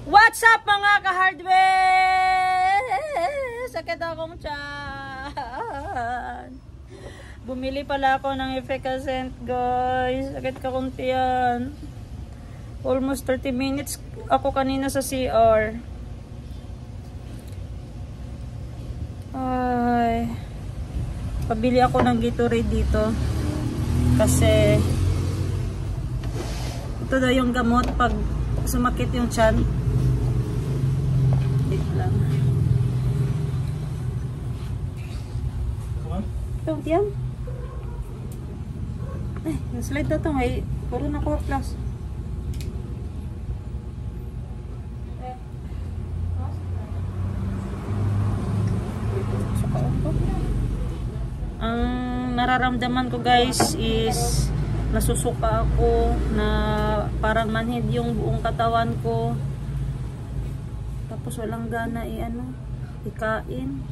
What's up mga ka-hardware? Sakit akong tiyan. Bumili pala ako ng Efficacent guys. Sakit ka kong tiyan. Almost 30 minutes ako kanina sa CR. Ay. Pabili ako ng Gatorade dito. Kasi ito daw yung gamot pag sumakit yung tiyan. Wait lang. Ito, tiyan. Ay, slide na ito. May puro na ko plus. Ang nararamdaman ko guys is nasusuka ako na parang manhid yung buong katawan ko. Tapos walang gana ikain.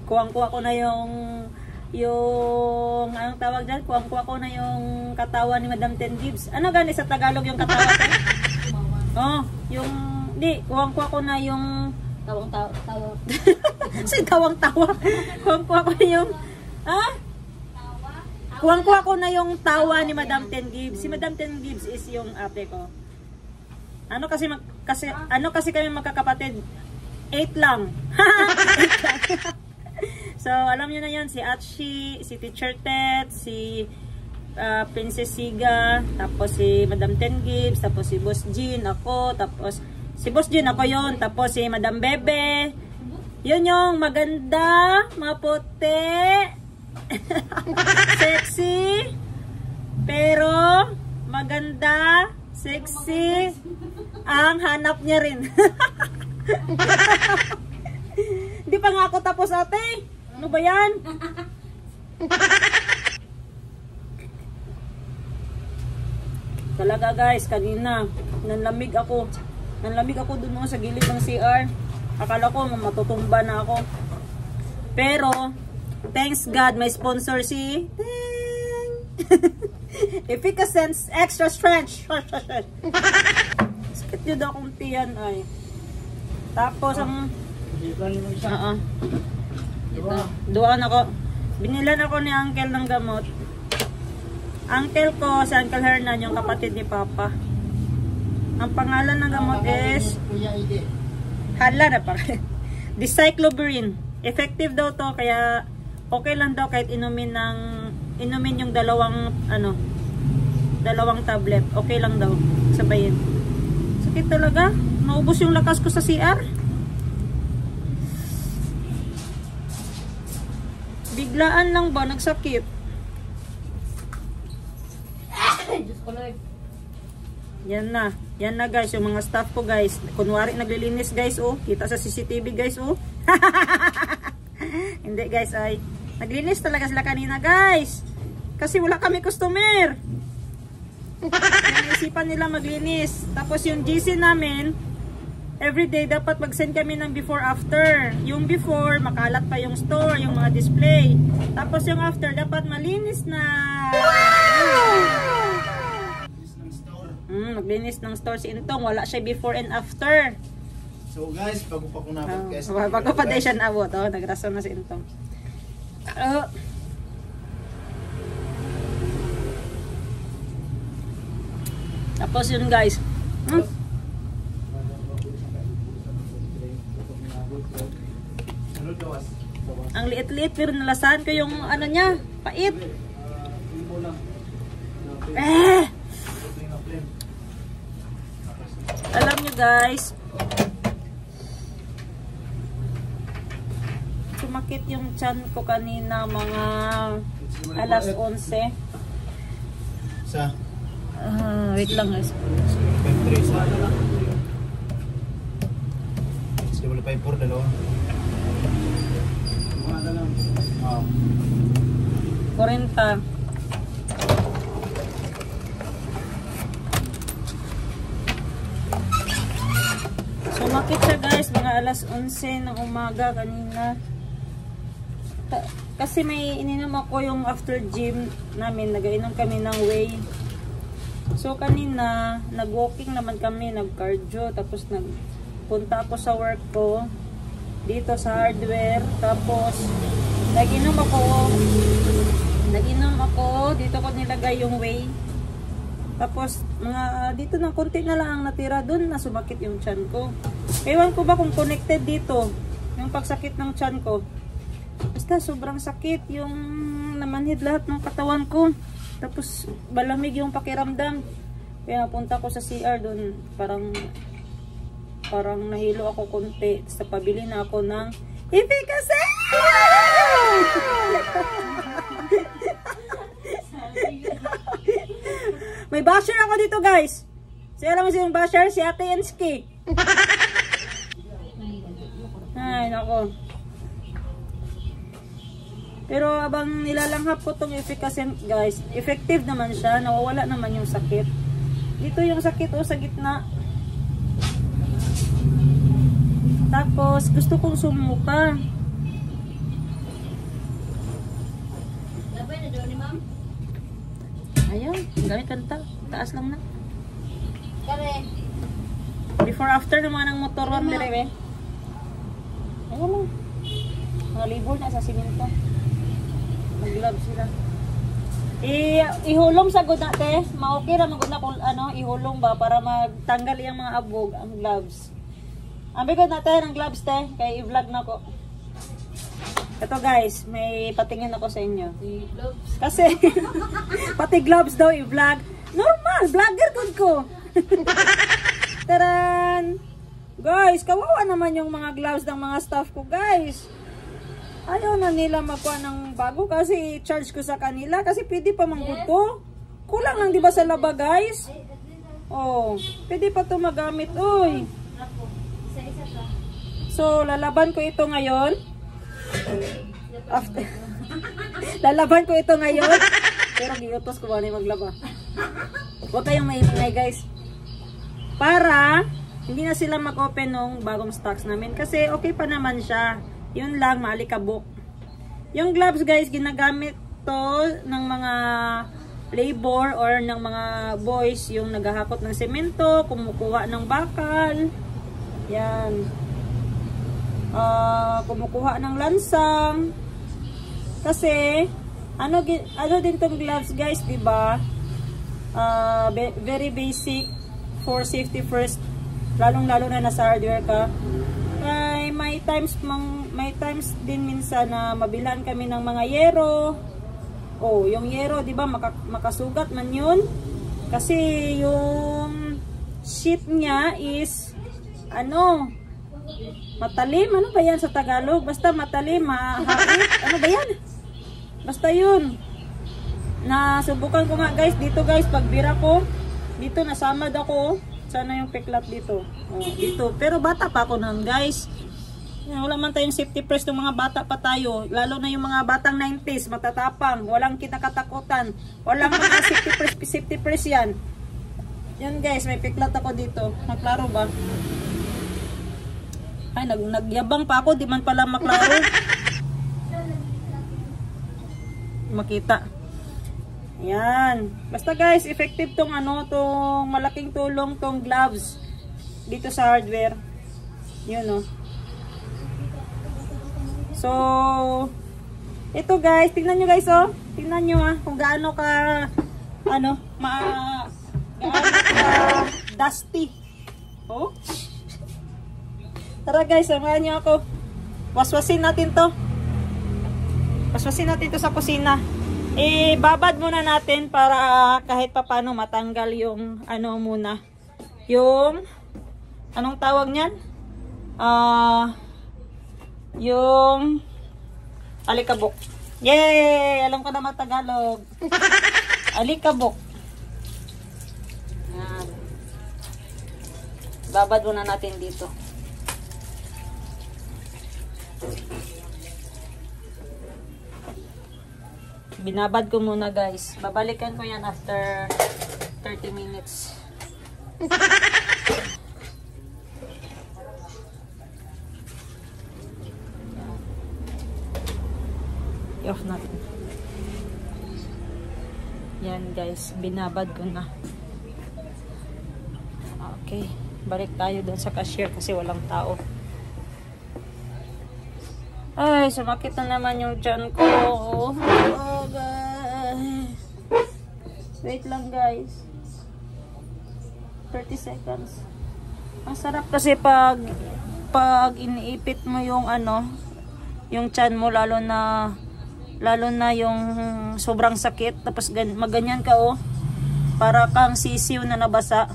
Kuwang-kuwa ko na yung anong tawag dyan? Kuwang-kuwa ko na yung katawan ni Madam Ten Gibbs. Ano gani sa Tagalog yung katawan ko? Oh, yung kuwang-kuwa ko na yung Tawang-tawa. Say tawang-tawa. Kuwang-kuwa ko na yung kuwang-kuwa ko na yung tawa ni Madam Ten Gibbs. Si Madam Ten Gibbs is yung ate ko. Ano kasi kami magkakapatid? 8 lang. 8 lang. So, alam niyo na 'yon, si Atshi, si Teacher Tet, si Princess Siga, tapos si Madam Ten Gibbs, tapos si Boss Jean, ako, tapos si Boss Jean, ako yon, tapos si Madam Bebe. Yun yung maganda, maputi, sexy, pero maganda, sexy, ang hanap niya rin. Hindi pa nga ako tapos ate. Ano ba yan? Talaga guys, kanina nanlamig ako dun mo sa gilid ng CR. Akala ko matutumba na ako. Pero thanks God, may sponsor si Efficacent Extra Strength. Sakit yun akong tiyan ay. Tapos ang duwan ako. Binilan ako ni Uncle ng gamot. Uncle ko, si Uncle Hernan, yung kapatid ni Papa. Ang pangalan ng gamot is hala na pa. Dicyclopyrin. Effective daw to, kaya okay lang daw kahit inumin yung dalawang tablet. Okay lang daw. Sabayin. Sakit talaga. Naubos yung lakas ko sa CR. Biglaan lang ba nagsakit? Yan na guys, yung mga staff ko guys. Kunwari naglilinis guys oh. Kita sa CCTV guys oh. Hindi guys ay. Naglinis talaga sila kanina guys. Kasi wala kami customer. Naisipan nila maglinis. Tapos yung GC namin, everyday dapat mag-send kami ng before after. Yung before, makalat pa yung store, yung mga display. Tapos yung after, dapat malinis na. Maglinis ng store si Intong. Wala siya before and after. So guys, bago pa ko nabot guys. Bago pa din siya nabot. Nagrason na si Intong. Tapos yun guys. Ang liit-liit pero nalasahan ko yung ano niya, pait. Alam nyo guys, sumakit yung tiyan ko kanina mga alas 11. Sa? Wait lang guys. 5-3 sa lang. Sige, wala 5-4 dalawa. 40. Sumakit siya guys, mga alas 11 ng umaga kanina. Kasi may ininom ako yung after gym namin, nagainom kami ng whey. So kanina, nag-walking naman kami, nag-cardio, tapos nagpunta ako sa work ko dito sa hardware, tapos nag-inom ako, dito ko nilagay yung whey. Tapos mga dito na konti na lang ang natira, doon na sumakit yung tiyan ko. Ewan ko ba kung connected dito yung pagsakit ng tiyan ko. Basta sobrang sakit yung namanhid lahat ng katawan ko. Tapos malamig yung pakiramdam. Kaya napunta ko sa CR doon, parang nahilo ako konti. Tapos pabili na ako ng efficacy! May basher ako dito, guys. Siya lang yung basher, si Ate Enski. Ay, nako. Pero abang nilalanghap ko tong efficacy, guys, effective naman siya. Nawawala naman yung sakit. Dito yung sakit, sa gitna. Tapos, gusto kong sumuka. Labay na doon ni ma'am? Ayan, gamit kanta. Taas lang na. Kare. Before after naman ng motoron dire be. Ayun lang. Mga libur na sa simento. Mag-glove sila. Ihulong sa gud nate. Ma-okay ra magud na kung ihulong ba para magtanggal iyang mga abog ang gloves. Ambi gud natin ang gloves te kay i-vlog na ko. Ito guys, may patingin ako sa inyo. Gloves. Kasi pati gloves daw i-vlog. Normal, vlogger gud ko. Taran! Guys, kawawa naman yung mga gloves ng mga staff ko, guys. Ayaw na nila magkuha ng bago kasi charge ko sa kanila kasi pwede pa mangguto. Kulang lang 'di ba sa laba, guys? Oh, pwede pa 'to magamit, oy. Isa-isa ka. So, lalaban ko ito ngayon. After lalaban ko ito ngayon. Pero giutos ko ba ni maglaba. Huwag kayong maingay, guys. Para hindi na sila mag-open ng bagong stocks namin. Kasi okay pa naman siya. Yun lang, maalikabok. Yung gloves, guys, ginagamit to ng mga labor or ng mga boys yung naghahakot ng semento, kumukuha ng bakal. Yan. Kumukuha ng lansang. Kasi, ano din tong gloves, guys, diba? Very basic for safety first. Lalong-lalo na nasa hardware ka. Ay, may times din minsan na mabilan kami ng mga yero. Oh, yung yero, 'di ba, makasugat man 'yun. Kasi yung sheet niya is matalim, ano ba 'yan sa Tagalog? Basta matalim, mahapit. Ano ba 'yan? Basta 'yun. Nasubukan ko nga, guys, dito, guys, pagbira ko, dito nasamad ako. Sana yung peklat dito. Oh, dito. Pero bata pa ako nun, guys. Wala man tayong safety first ng mga bata pa tayo. Lalo na yung mga batang 90s, matatapang, walang kinakatakutan. Walang mga safety first yan. Yan, guys, may peklat ako dito. Maklaro ba? Ay, nagyabang pa ako, di man pala maklaro. Makita. Yan. Basta, guys, effective tong tong malaking tulong tong gloves dito sa hardware. Yun, So, ito, guys, tingnan nyo, guys, tingnan nyo, kung gaano ka gaano ka dusty. Oh. Tara, guys, samahan nyo ako. Waswasin natin to. Waswasin natin to sa kusina. Babad muna natin para kahit papano matanggal yung muna. Yung anong tawag niyan? Yung alikabok. Yay! Alam ko na Matagalog. Alikabok. Yan. Babad muna natin dito. Binabad ko muna, guys. Babalikan ko yan after 30 minutes. i-off natin. Yan guys, binabad ko na. Okay, balik tayo doon sa cashier kasi walang tao. Ay, sumakit na naman yung tiyan ko. Oh guys. Wait lang guys. 30 seconds. Ang sarap kasi pag iniipit mo yung ano, yung tiyan mo, lalo na yung sobrang sakit, tapos maganyan ka oh, para kang sisiw na nabasa.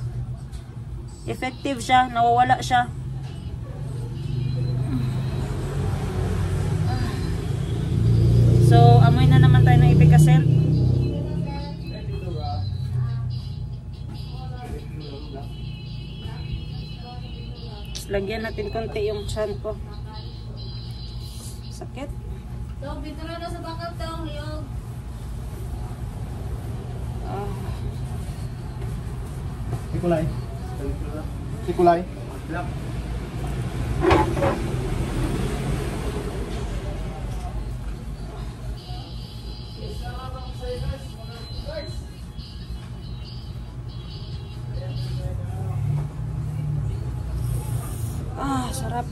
Effective siya, nawawala siya. So amoy na naman tayo ng Epicacel. Lagyan natin konti yung tiyan ko. Sakit. Tong, dito na sa bakal tong, yung. Sikulay. Sikulay. Black. Sarap.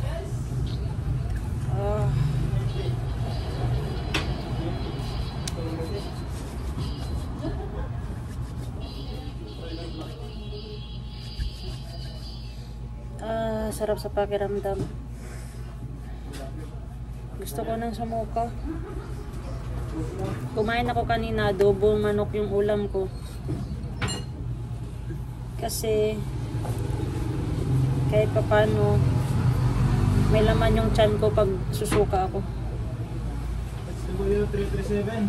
Sarap sa pakiramdam. Gusto ko ng samuka. Kumain ako kanina, adobong manok yung ulam ko. Kasi kahit papano may laman yung tiyan ko pag susuka ako. SW337.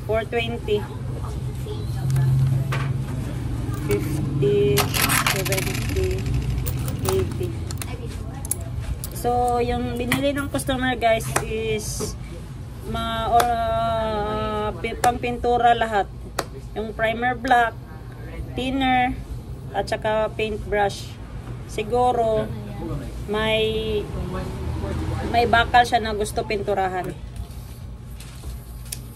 420. 50, 70, 80. So, yung binili ng customer guys is pang pintura lahat. Yung primer black, thinner, at saka paintbrush. Siguro may bakal siya na gusto pinturahan.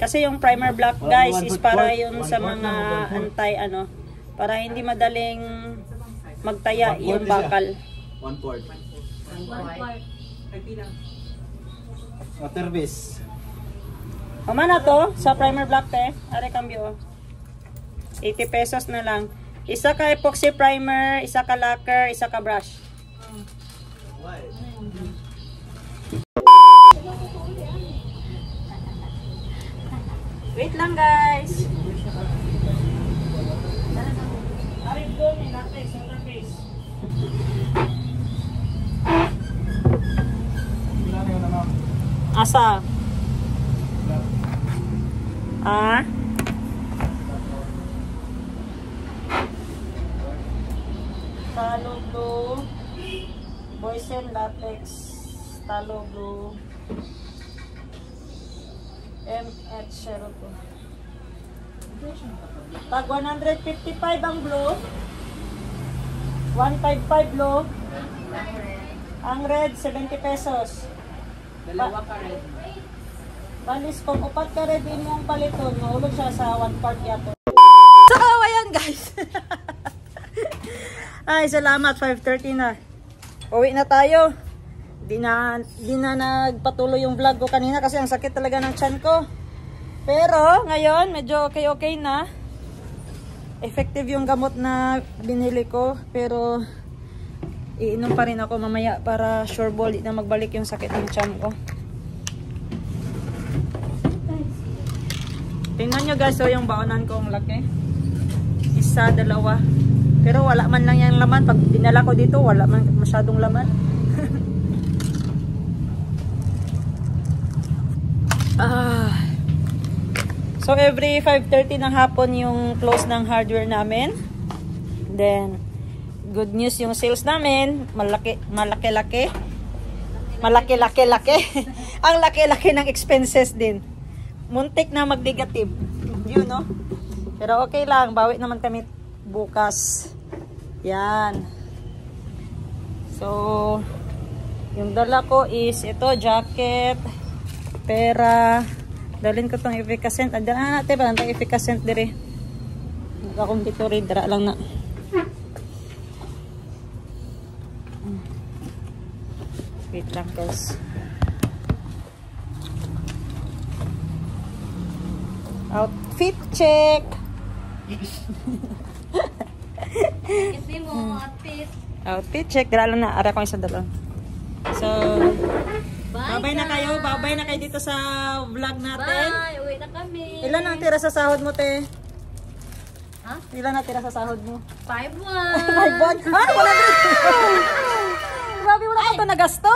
Kasi yung primer black guys is para yun sa mga para hindi madaling magtaya yung bakal. 1/4. Water base. Mana to sa primer black te? Are cambio. 80 pesos na lang. Isa ka epoxy primer, isa ka lacquer, isa ka brush. Wait lang guys. Asa? Talo blue, Boysen latex, talo blue, MH02. Tag 155 ang blue, 155 blue, ang red 70 pesos. Dalawa ka red. Balis kung upat ka red din mong paliton, mahulog siya sa 1/4 yato. So, ayan guys. Ay, salamat. 5:30 na. Uwi na tayo. Di na nagpatuloy yung vlog ko kanina kasi ang sakit talaga ng tiyan ko. Pero, ngayon, medyo okay na. Effective yung gamot na binili ko. Pero, iinom pa rin ako mamaya para sure ball na magbalik yung sakit ng tiyan ko. Tingnan nyo guys, so yung baonan ko ang laki. Isa, dalawa. Pero wala man lang yung laman. Pag dinala ko dito, wala man masyadong laman. So every 5:30 ng hapon yung close ng hardware namin. Then, good news yung sales namin. Malaki. Ang laki-laki ng expenses din. Muntik na mag-negative. Yun, no? Pero okay lang. Bawi naman kami bukas. Yan. So, Yung dala ko is ito, jacket, pera. Dalhin ko tong efficacent. Andiyan na natin ba? Nantang efficacent dire. Akong dito rin. Dara lang na. Wait lang guys. Outfit check. Kasi mo, outfit. Outfit check. Dara lang na. Ara ko isa dala. So, babay na kayo. Babay na kayo dito sa vlog natin. Bye! Uwi na kami. Ilan ang tira sa sahod mo, te? Ha? Ilan ang tira sa sahod mo? 5-1. 5-1? Ah, 100! Grabe, wala ka ito nagasto?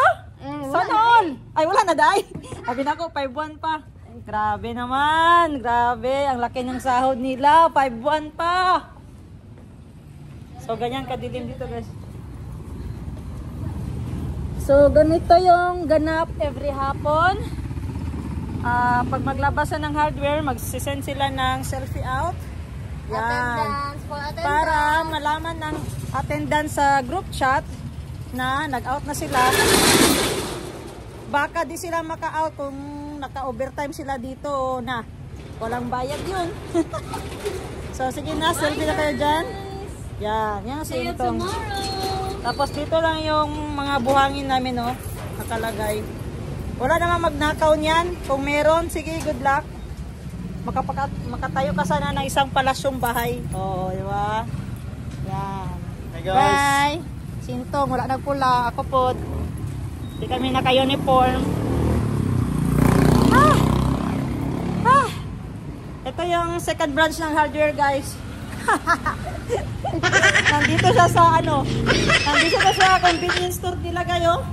Sana all? Ay, wala na, day. Sabi na ko, 5-1 pa. Ay, grabe naman. Grabe, ang laki ng sahod nila. 5-1 pa. So, ganyan kadilim dito, guys. So, ganito yung ganap every hapon. Pag maglabasan ng hardware, magsisend sila ng selfie out. Yan. Attendance for attendance. Para malaman ng attendance sa group chat na nag-out na sila. Baka di sila maka-out kung naka-overtime sila dito na walang bayad yun. So, sige na, selfie na kayo dyan. Yan, yan si See you Intong. tomorrow. Tapos dito lang yung mga buhangin namin, oh, nakalagay. Wala namang magnakaw niyan. Kung meron, sige, good luck. Makatayo ka sana ng isang palasyong bahay. Oo, di ba? Yan. Hey guys. Bye! Sintong, wala nagpula. Ako po. Hindi kami naka-uniform. Ito yung second branch ng hardware, guys. Nandito siya sa ano, nandito siya sa convenience store nila kayo.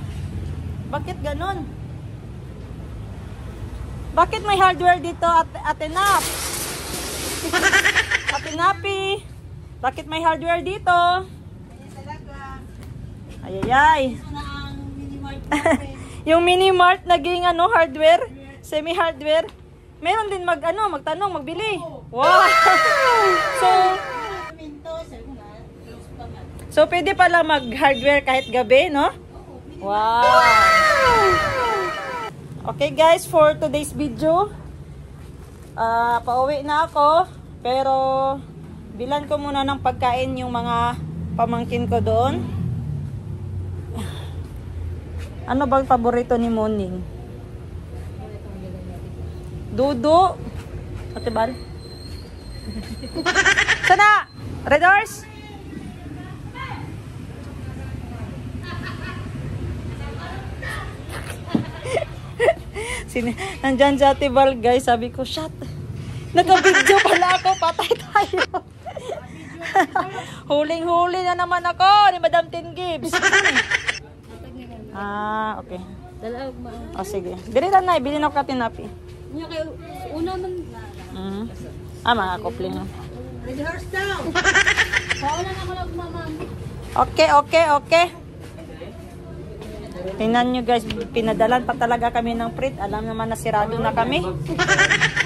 Bakit ganon? Bakit may hardware dito at Atenap? Atenapi. Bakit may hardware dito? Ayayay. Yung mini mart naging ano, hardware, semi hardware. Meron din magtanong, magbili. Wow. So pwede pala mag-hardware kahit gabi, no? Wow! Okay guys, for today's video, pauwi na ako. Pero, bilan ko muna ng pagkain yung mga pamangkin ko doon. Ano bang paborito ni Moning? Dudu. Ate Bal? Sana! Red Horse? Nandyan si Ate Bal, guys. Sabi ko, shot. Naka-video pala ako. Patay tayo. Huling-huli na naman ako ni Madam Ten Gibbs. Okay. Sige. Dili lang na, bilhin ako katinapi. Niya kayo, una man. Mga kopling. Ready horse down. Paula na ako lang, mamam. Okay. Tingnan nyo guys, pinadalan pa talaga kami ng freight. Alam naman na sirado na kami.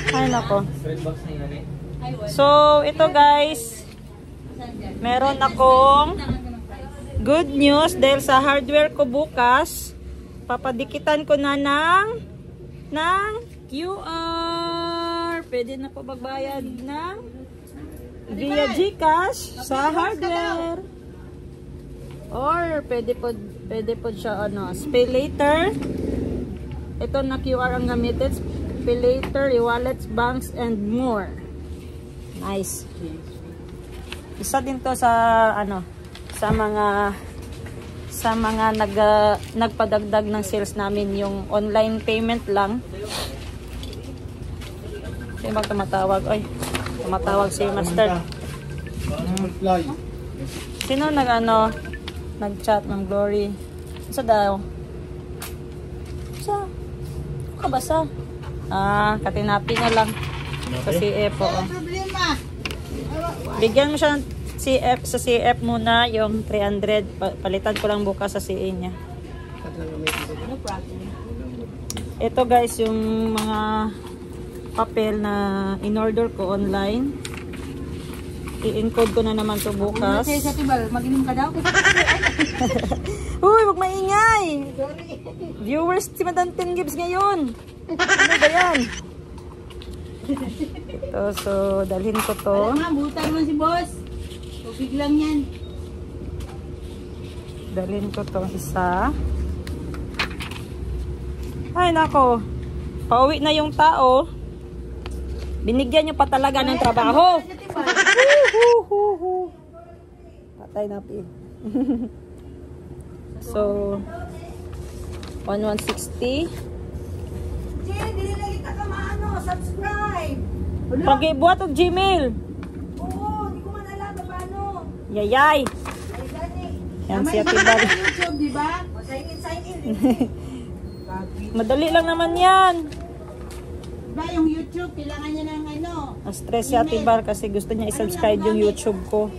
Ay nako. So, ito guys, meron akong good news dahil sa hardware ko bukas, papadikitan ko na ng QR. Pwede na po magbayad ng via GCash sa hardware. Or pwede po siya pay later. Ito na QR ang gamitin. Pay later, e-wallets, banks, and more. Nice. Isa din to sa sa mga nagpadagdag ng sales namin, yung online payment lang. Sino bang tumatawag? Oy, tumatawag si Master. Sino nag-chat ng Glory? Sa daw? Sa? Kabasa? Katinapi niya lang. Sa CF, oo. Bigyan mo siya ng CF, sa CF muna yung 300. Palitan ko lang bukas sa CA niya. Ito guys, yung mga papel na in-order ko online. I-encode ko na naman to bukas. Mag-inom ka daw? Uy, wag maingay! Viewers si Madam 10 Gibbs ngayon. Ano ba yan? Ito, so dalhin ko to. Alam nga, buta naman si boss. Tubig lang yan. Dalhin ko to isa. Ay nako. Pauwi na yung tao. Binigyan nyo pa talaga ng trabaho. Patay na pi. So 1160. Jen, dili lagi ka maano, subscribe. Pag-ibuhat og Gmail. Oo, hindi ko man alam paano. Yayay. Ay, gani. Yan siya tibag. YouTube, di ba? O, sign in. Madali lang naman yan. Diba yung YouTube, kailangan niya ng ano. Na-stress si Ate Bar kasi gusto niya i-subscribe yung YouTube ko.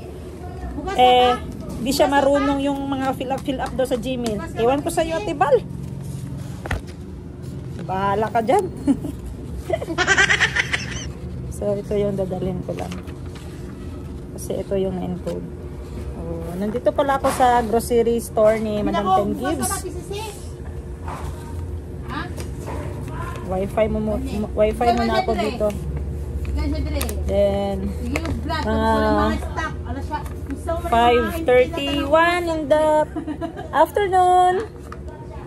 Bukas Eh, na ba? di siya marunong yung mga fill up daw sa Gmail. Iwan ko sa iyo, Ate Bal. Bahala ka dyan. So, ito yung dadalhin ko lang. Kasi ito yung na-encode. Oh, nandito pala ako sa grocery store ni Madam 10 Gibbs. Ha? Wi-Fi muna ako dito. Ikaw siya dire. Then, Sige, vlog. Ah, Mga stock. Alas siya. Gusto mo 5:31 in the afternoon.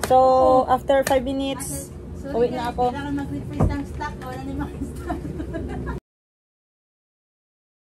So, after 5 minutes, uwi na ako. Kailangan mag-refresh ng stock. Wala na yung mga